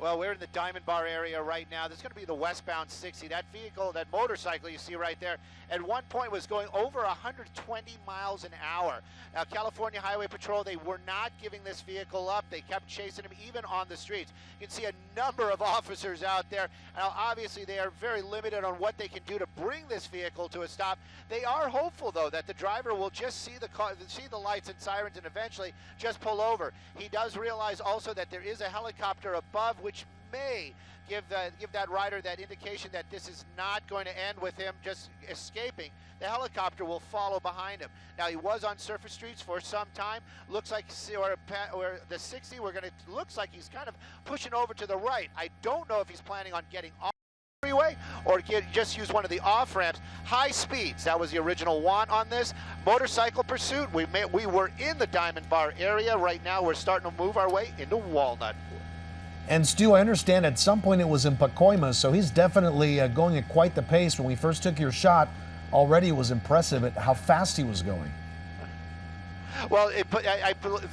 Well, we're in the Diamond Bar area right now. This is going to be the westbound 60. That vehicle, that motorcycle you see right there, at one point was going over 120 miles an hour. Now, California Highway Patrol, they were not giving this vehicle up. They kept chasing him even on the streets. You can see a number of officers out there. Now, obviously, they are very limited on what they can do to bring this vehicle to a stop. They are hopeful, though, that the driver will just see the lights and sirens and eventually just pull over. He does realize also that there is a helicopter above, which may give that rider that indication that this is not going to end with him just escaping. The helicopter will follow behind him. Now, he was on surface streets for some time. Looks like or the 60, looks like he's kind of pushing over to the right. I don't know if he's planning on getting off the freeway or just use one of the off ramps. High speeds, that was the original want on this. Motorcycle pursuit, we were in the Diamond Bar area. Right now, we're starting to move our way into Walnut. And Stu, I understand at some point it was in Pacoima, so he's definitely going at quite the pace. When we first took your shot, already it was impressive at how fast he was going. Well,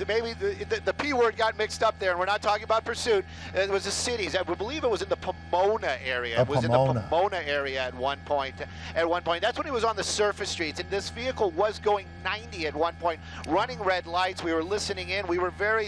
maybe the P word got mixed up there, and we're not talking about pursuit. It was the cities. I believe it was in the Pomona area. It was in the Pomona area at one point. That's when he was on the surface streets, and this vehicle was going 90 at one point, running red lights. We were listening in. We were very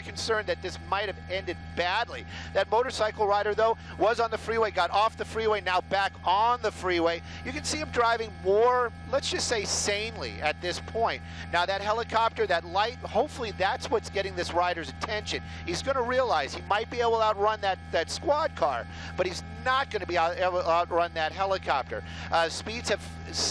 concerned that this might have ended badly. That motorcycle rider, though, was on the freeway, got off the freeway, now back on the freeway. You can see him driving more, let's just say, sanely at this point. Now, that helicopter, that light, hopefully that's what's getting this rider's attention. He's going to realize he might be able to outrun that squad car, but he's not going to be able to outrun that helicopter. Speeds have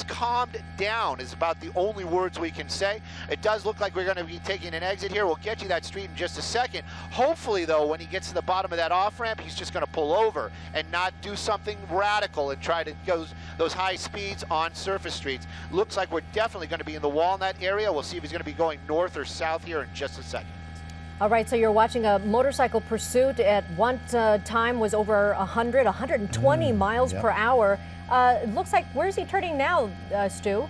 calmed down is about the only words we can say. It does look like we're going to be taking an exit here. We'll get you that street in just a second. Hopefully, though, when he gets to the bottom of that off-ramp, he's just going to pull over and not do something radical and try to go those high speeds on surface streets. Looks like we're definitely going to be in the Walnut area. We'll see if he's going to be going north or south here in just a second. All right, so you're watching a motorcycle pursuit. At one time was over 120 miles per hour. It looks like, where's he turning now, Stu?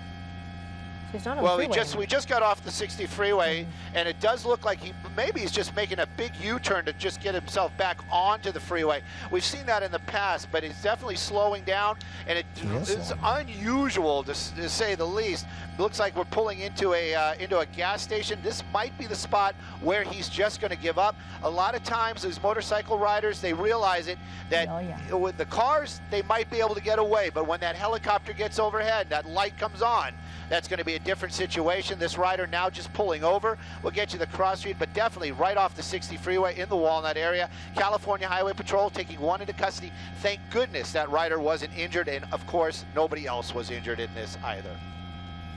He's not on the freeway. we just got off the 60 freeway, and it does look like he's just making a big U-turn to just get himself back onto the freeway. We've seen that in the past, but he's definitely slowing down, and it's unusual to say the least. It looks like we're pulling into a gas station. This might be the spot where he's just going to give up. A lot of times, as motorcycle riders, they realize that with the cars, they might be able to get away, but when that helicopter gets overhead, that light comes on, that's going to be a different situation. This rider now just pulling over. We'll get you the cross street, but definitely right off the 60 freeway in the Walnut area. California Highway Patrol taking one into custody. Thank goodness that rider wasn't injured, and of course, nobody else was injured in this either.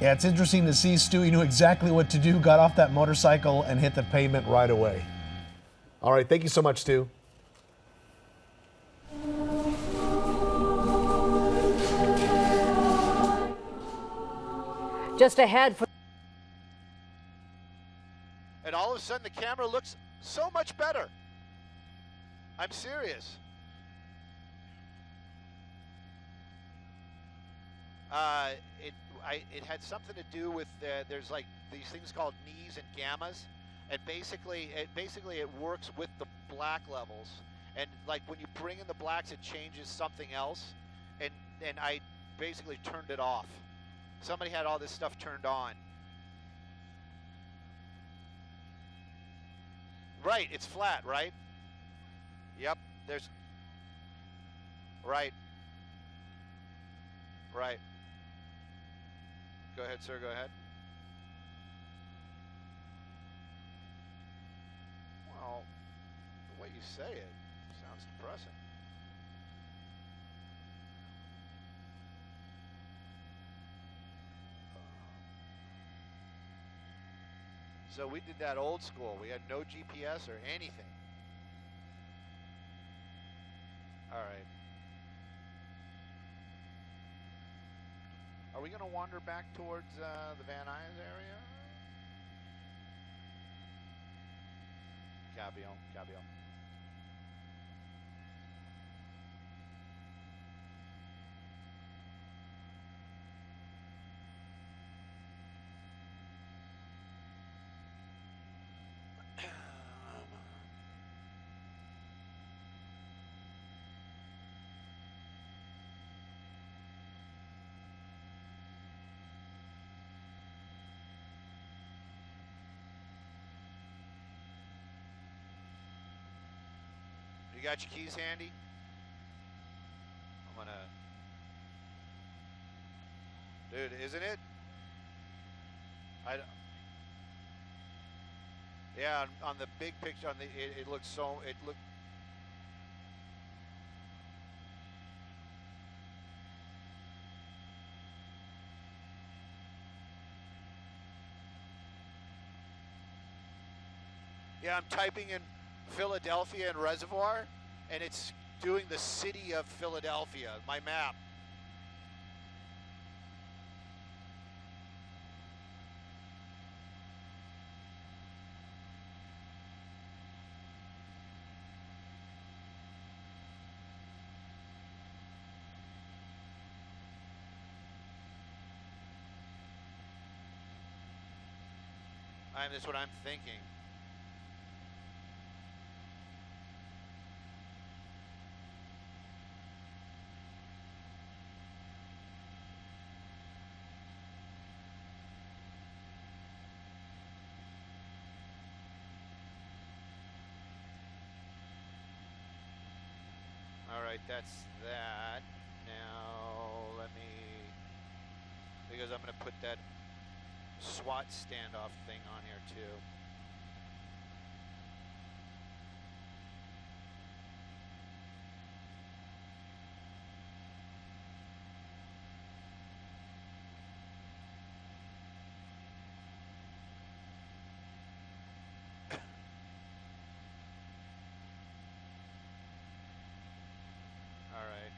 Yeah, it's interesting to see Stu. He knew exactly what to do, got off that motorcycle and hit the pavement right away. All right, thank you so much, Stu. Just ahead. And all of a sudden, the camera looks so much better. I'm serious. It had something to do with there's like these things called knees and gammas, and basically it works with the black levels. And like when you bring in the blacks, it changes something else. And I basically turned it off. Somebody had all this stuff turned on. Right, it's flat, right? Yep, there's... Right. Right. Go ahead, sir, go ahead. Well, the way you say it sounds depressing. So we did that old school. We had no GPS or anything. All right. Are we going to wander back towards the Van Nuys area? Cabio, Cabio. got your keys handy? I'm gonna... Dude, isn't it? Yeah, on the big picture, it looks so... Yeah, I'm typing in Philadelphia and Reservoir, and it's doing the city of Philadelphia, my map. That's what I'm thinking. All right, that's that. Now let me, because I'm going to put that SWAT standoff thing on here too. All right.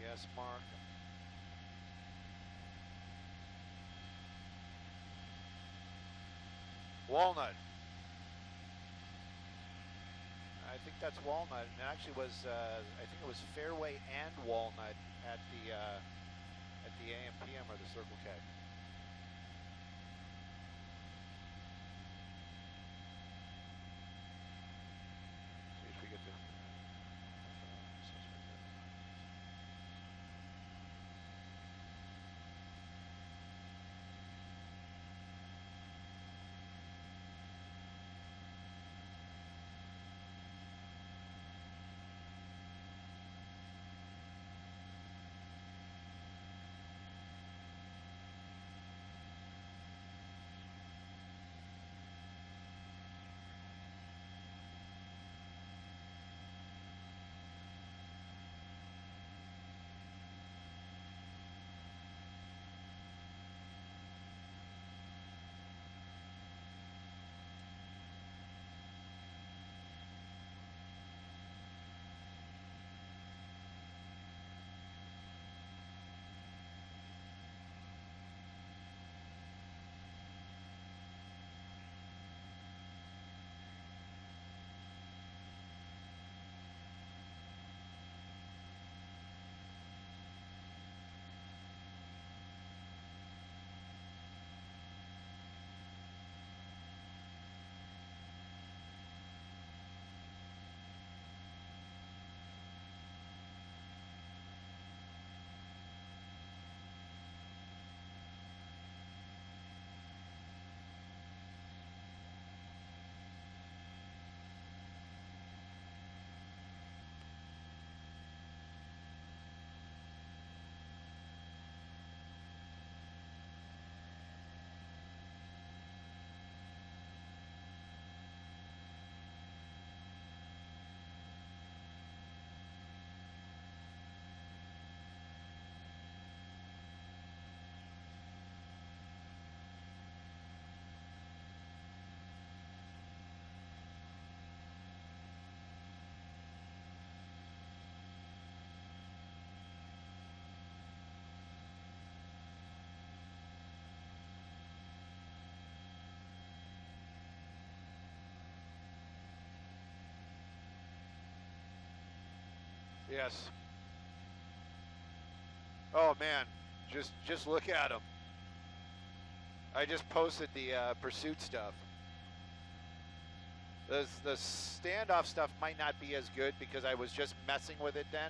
Yes, Mark. Walnut. I think that's Walnut. And it actually was, I think it was Fairway and Walnut at the AM PM or the Circle K. See if we get the... Yes. Oh man, just look at him. I just posted the pursuit stuff. The standoff stuff might not be as good because I was just messing with it then.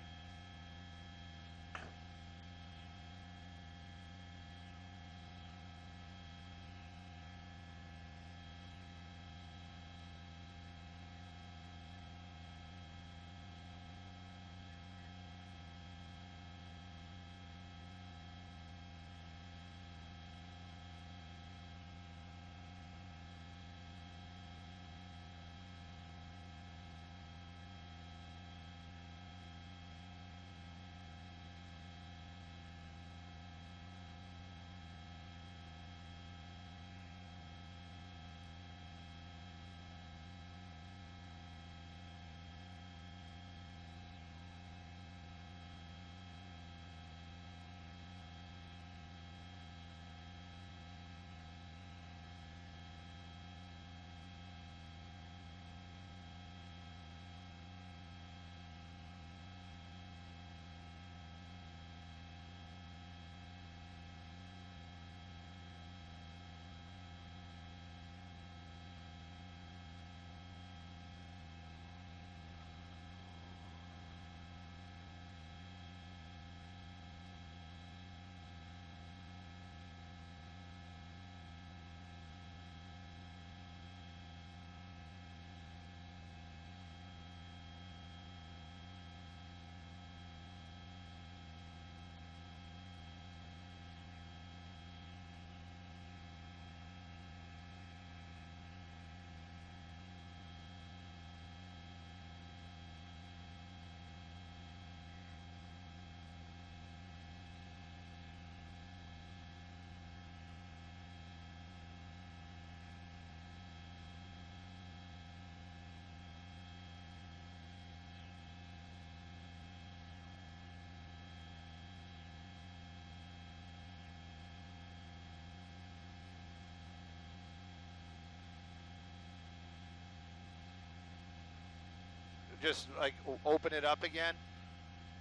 Just like open it up again.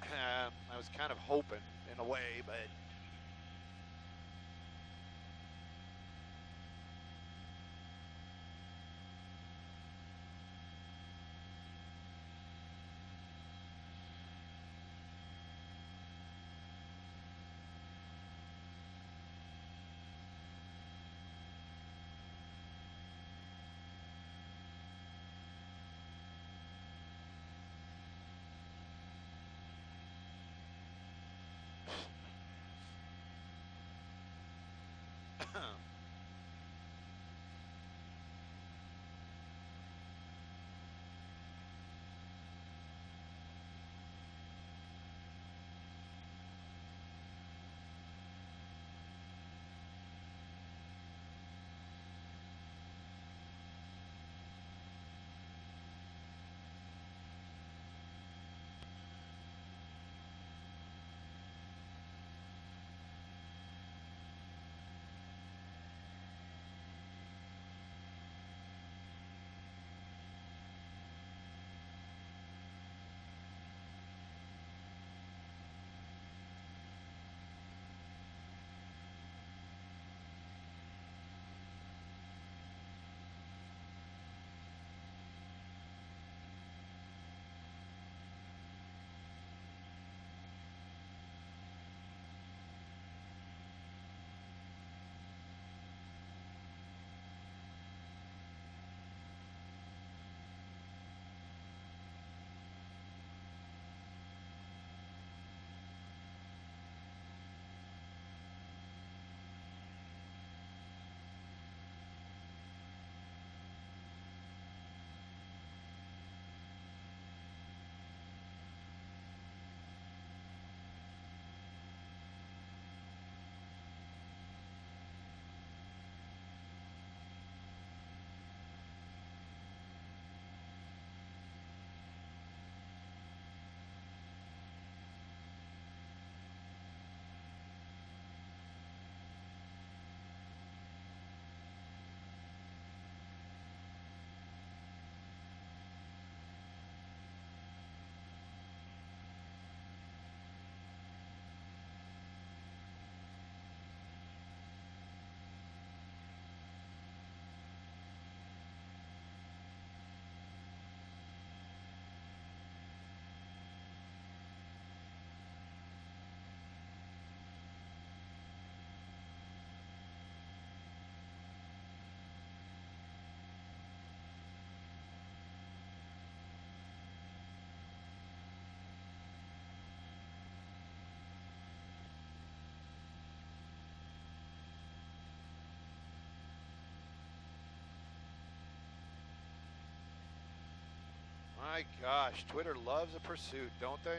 I was kind of hoping in a way, but My gosh, Twitter loves a pursuit, don't they?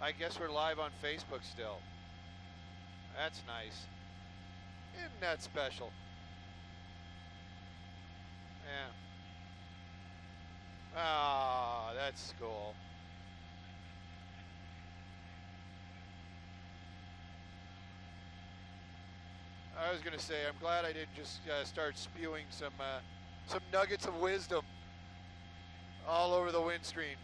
I guess we're live on Facebook still. That's nice. Isn't that special? Yeah. Ah, that's cool. I was gonna say, I'm glad I didn't just start spewing some nuggets of wisdom all over the windscreen.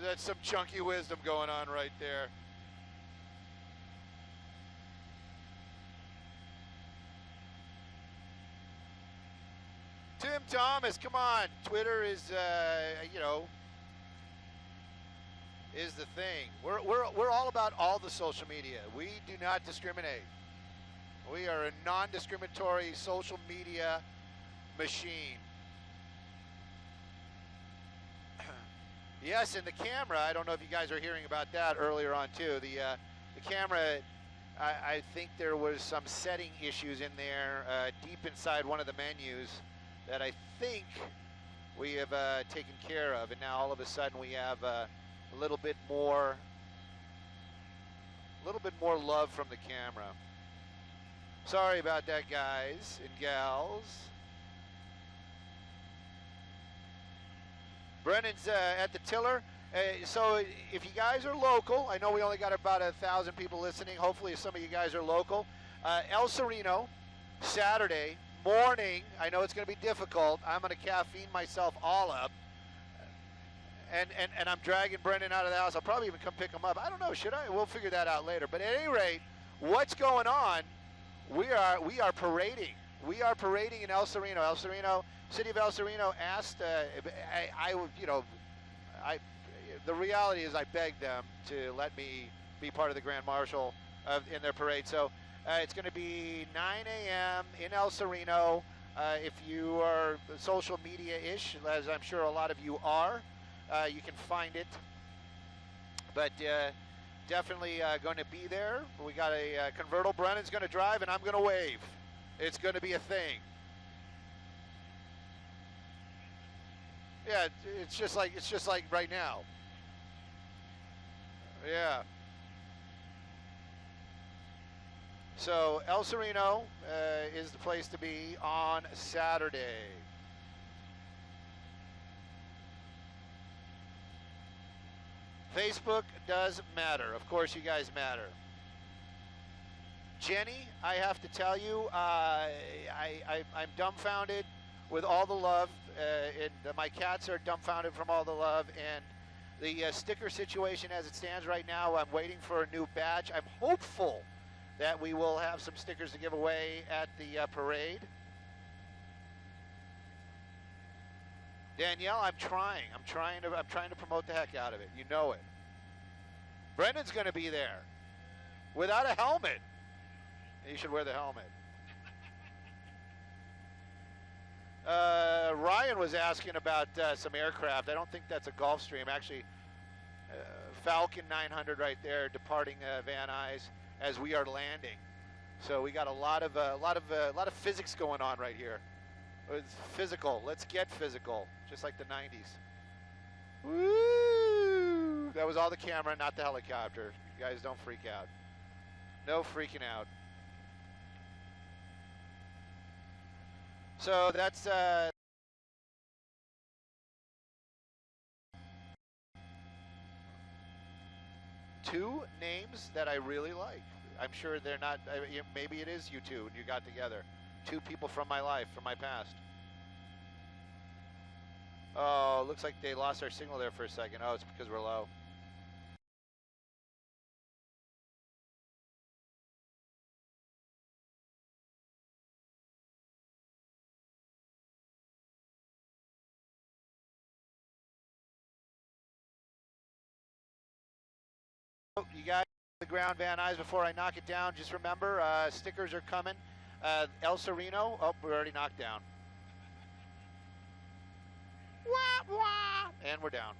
That's some chunky wisdom going on right there. Tim Thomas, come on. Twitter is, you know, is the thing. We're all about all the social media. We do not discriminate. We are a non-discriminatory social media machine. Yes, and the camera, I don't know if you guys are hearing about that earlier on too. The camera, I think there was some setting issues in there deep inside one of the menus that I think we have taken care of, and now all of a sudden we have a little bit more love from the camera. Sorry about that, guys and gals. Brennan's at the tiller. So if you guys are local, I know we only got about 1,000 people listening. Hopefully some of you guys are local. El Sereno, Saturday morning. I know it's going to be difficult. I'm going to caffeine myself all up. And I'm dragging Brendan out of the house. I'll probably even come pick him up. I don't know, should I? We'll figure that out later. But at any rate, what's going on? We are parading. We are parading in El Sereno. El Sereno, City of El Sereno asked, the reality is I begged them to let me be part of the Grand Marshal in their parade. So it's going to be 9 a.m. in El Sereno. If you are social media-ish, as I'm sure a lot of you are, you can find it. But definitely going to be there. We got a convertible Brennan's going to drive, and I'm going to wave. It's going to be a thing. Yeah, it's just like right now. Yeah. So El Sereno is the place to be on Saturday. Facebook does matter. Of course, you guys matter. Jenny, I have to tell you, I'm dumbfounded with all the love. And my cats are dumbfounded from all the love. And the sticker situation as it stands right now, I'm waiting for a new batch. I'm hopeful that we will have some stickers to give away at the parade. Danielle, I'm trying to promote the heck out of it. You know it. Brendan's going to be there without a helmet. You should wear the helmet. Ryan was asking about some aircraft. I don't think that's a Gulfstream. Actually, Falcon 900 right there, departing Van Nuys as we are landing. So we got a lot of physics going on right here. It's physical. Let's get physical, just like the 90s. Woo! That was all the camera, not the helicopter. You guys don't freak out. No freaking out. So that's two names that I really like. I'm sure they're not, maybe it is you two and you got together. Two people from my life, from my past. Oh, looks like they lost our signal there for a second. Oh, it's because we're low. You guys, the ground Van Nuys before I knock it down. Just remember, stickers are coming. El Sereno, oh, we're already knocked down. Wah, wah, and we're down.